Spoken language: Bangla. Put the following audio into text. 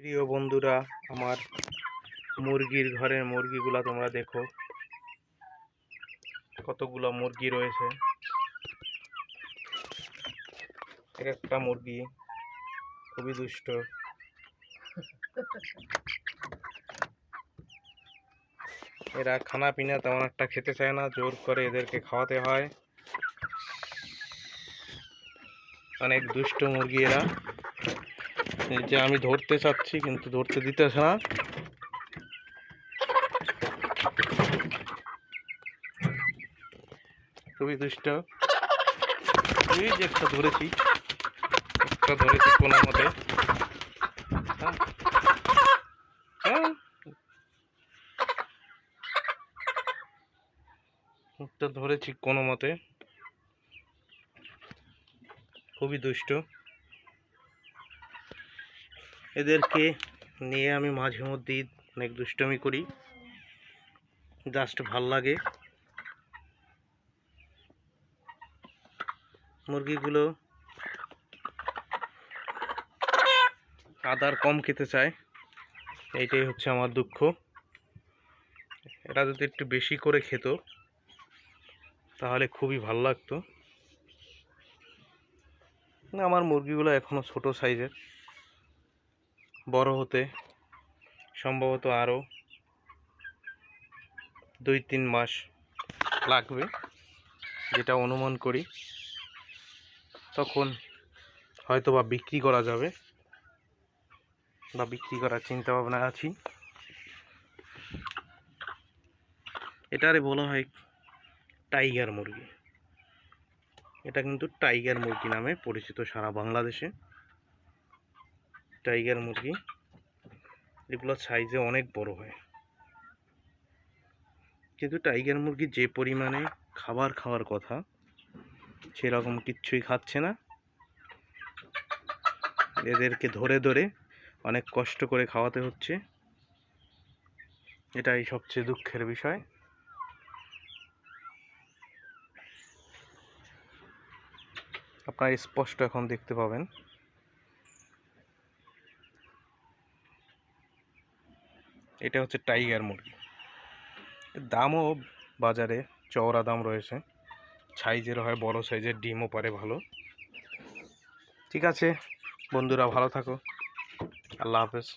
প্রিয় বন্ধুরা, আমার মুরগির ঘরের মুরগিগুলা তোমরা দেখো, কতগুলো মুরগি রয়েছে। এক একটা মুরগি খুবই দুষ্ট। এরা খানা পিনা তেমন একটা খেতে চায় না, জোর করে এদেরকে খাওয়াতে হয়। অনেক দুষ্ট মুরগি এরা। এই যে আমি ধরতে চাচ্ছি কিন্তু ধরতে দিতেছে না। খুবই দুষ্ট। এই যে একটা ধরেছি কোনো মতে। একটা ধরেছি কোনো মতে, খুবই দুষ্ট। এদেরকে নিয়ে আমি মাঝে মধ্যেই অনেক দুষ্টমি করি, জাস্ট ভাল লাগে। মুরগিগুলো আদার কম খেতে চায়, এইটাই হচ্ছে আমার দুঃখ। এরা যদি একটু বেশি করে খেত তাহলে খুবই ভালো লাগতো। আমার মুরগিগুলো এখনো ছোট সাইজের, বড় হতে সম্ভবত আরও 2-3 মাস লাগবে, যেটা অনুমান করি। তখন হয়তো বা বিক্রি করা যাবে বা বিক্রি করার চিন্তা ভাবনা আছি। এটারে বলা হয় টাইগার মুরগি। এটা কিন্তু টাইগার মুরগি নামে পরিচিত সারা বাংলাদেশে। টাইগার মুরগি এগুলো সাইজে অনেক বড় হয়, কিন্তু টাইগার মুরগি যে পরিমাণে খাবার খাওয়ার কথা সেরকম কিচ্ছুই খাচ্ছে না। এদেরকে ধরে ধরে অনেক কষ্ট করে খাওয়াতে হচ্ছে, এটাই সবচেয়ে দুঃখের বিষয়। আপনারা স্পষ্ট এখন দেখতে পাবেন। এটা হচ্ছে টাইগার মুরগি। দামও বাজারে চওড়া দাম রয়েছে, সাইজের হয়, বড় সাইজের, ডিমও পারে ভালো। ঠিক আছে বন্ধুরা, ভালো থাকো। আল্লাহ হাফেজ।